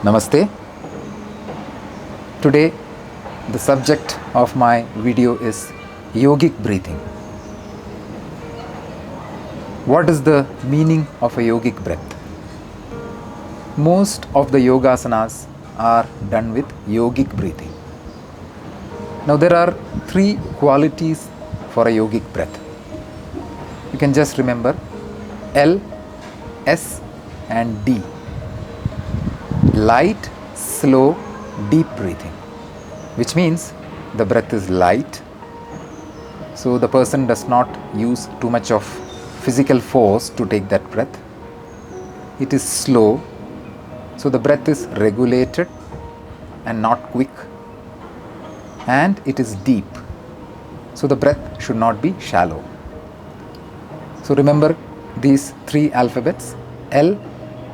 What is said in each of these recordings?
Namaste. Today the subject of my video is yogic breathing. What is the meaning of a yogic breath? Most of the yogasanas are done with yogic breathing. Now there are three qualities for a yogic breath. You can just remember L, S and D. Light, slow, deep breathing, which means the breath is light, so the person does not use too much of physical force to take that breath. It is slow, so the breath is regulated and not quick, and it is deep, so the breath should not be shallow. So remember these three alphabets: L,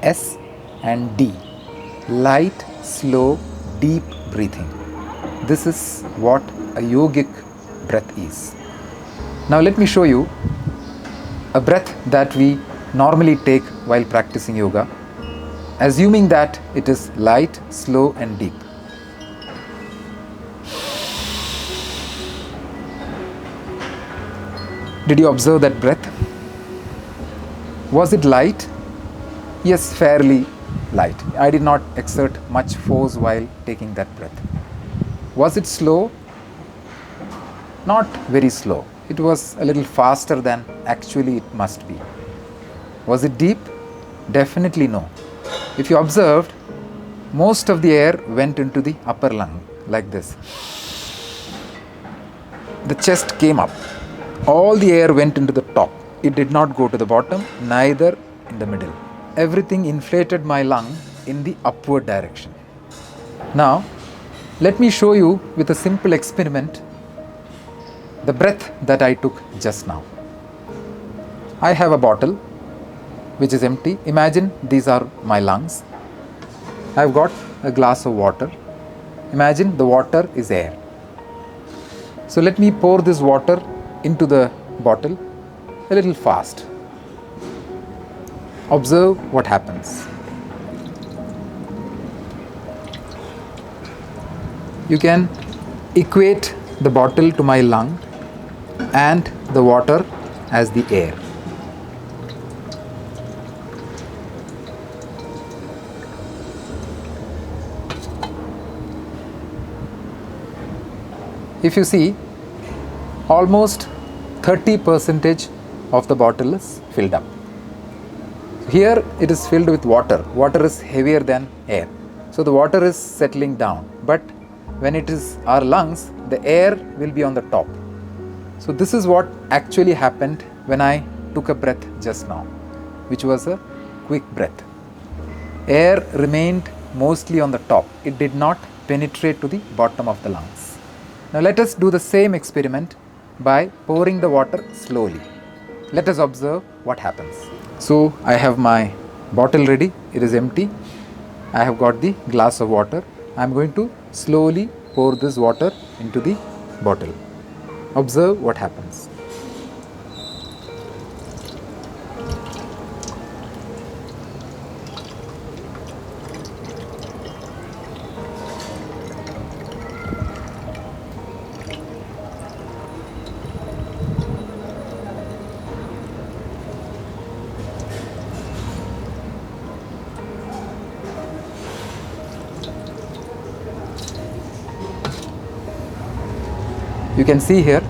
S and D. Light, slow, deep breathing. This is what a yogic breath is. Now let me show you a breath that we normally take while practicing yoga, assuming that it is light, slow and deep. Did you observe that breath? Was it light? Yes, fairly light. I did not exert much force while taking that breath. Was it slow? Not very slow. It was a little faster than actually it must be. Was it deep? Definitely no. If you observed, most of the air went into the upper lung like this. The chest came up. All the air went into the top. It did not go to the bottom, neither in the middle. Everything inflated my lung in the upward direction. Now, let me show you with a simple experiment the breath that I took just now. I have a bottle which is empty. Imagine these are my lungs. I have got a glass of water. Imagine the water is air. So let me pour this water into the bottle a little fast. Observe what happens. You can equate the bottle to my lung and the water as the air. If you see, almost 30% of the bottle is filled up. Here it is filled with water. Water is heavier than air. So the water is settling down. But when it is our lungs, the air will be on the top. So this is what actually happened when I took a breath just now, which was a quick breath. Air remained mostly on the top. It did not penetrate to the bottom of the lungs. Now let us do the same experiment by pouring the water slowly. Let us observe what happens. So I have my bottle ready. It is empty. I have got the glass of water. I am going to slowly pour this water into the bottle. Observe what happens. You can see here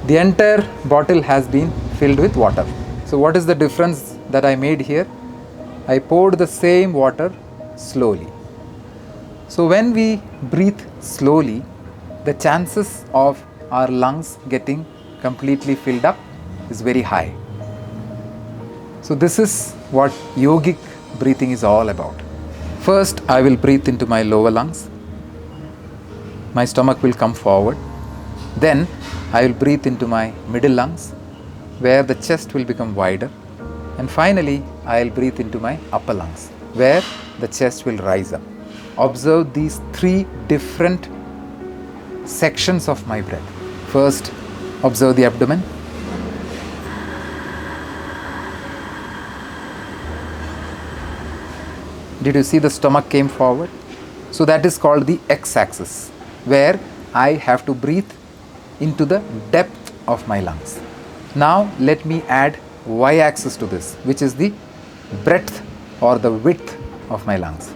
the entire bottle has been filled with water. So what is the difference that I made here? I poured the same water slowly. So when we breathe slowly, the chances of our lungs getting completely filled up is very high. So this is what yogic breathing is all about. First, I will breathe into my lower lungs. My stomach will come forward. Then I will breathe into my middle lungs, where the chest will become wider. And finally, I will breathe into my upper lungs, where the chest will rise up. Observe these three different sections of my breath. First, observe the abdomen. Did you see the stomach came forward? So that is called the x-axis, where I have to breathe into the depth of my lungs. Now let me add y-axis to this, which is the breadth or the width of my lungs.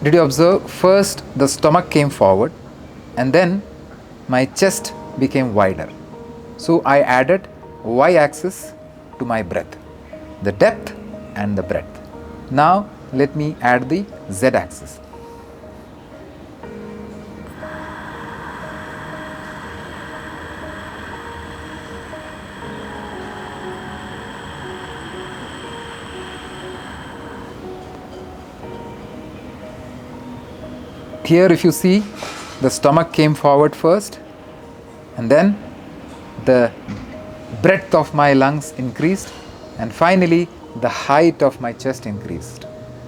Did you observe? First the stomach came forward and then my chest became wider. So I added y-axis to my breath, the depth and the breadth. Now let me add the z-axis. Here if you see, the stomach came forward first and then the breadth of my lungs increased and finally the height of my chest increased.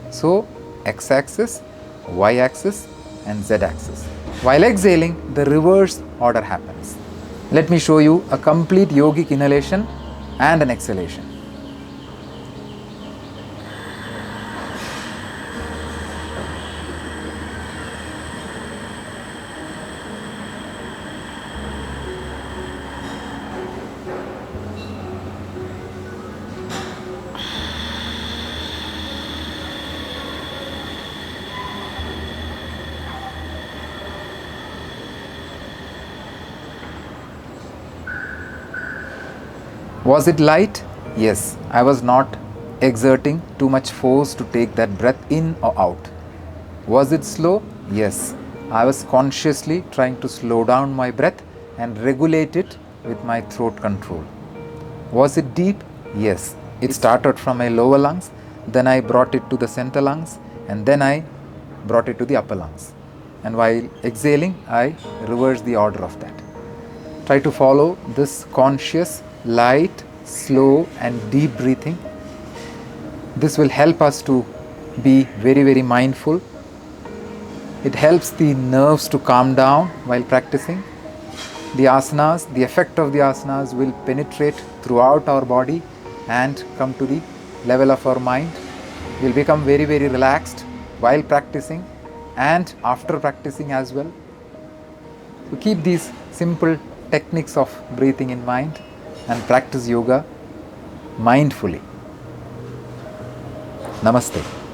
So x-axis, y-axis and z-axis. While exhaling, the reverse order happens. Let me show you a complete yogic inhalation and an exhalation. Was it light? Yes, I was not exerting too much force to take that breath in or out. Was it slow? Yes, I was consciously trying to slow down my breath and regulate it with my throat control. Was it deep? Yes, it started from my lower lungs, then I brought it to the center lungs and then I brought it to the upper lungs. And while exhaling, I reversed the order of that. Try to follow this conscious, light, slow and deep breathing. This will help us to be very, very mindful. It helps the nerves to calm down while practicing. The asanas, the effect of the asanas will penetrate throughout our body and come to the level of our mind. We will become very, very relaxed while practicing and after practicing as well. So keep these simple techniques of breathing in mind and practice yoga mindfully. Namaste.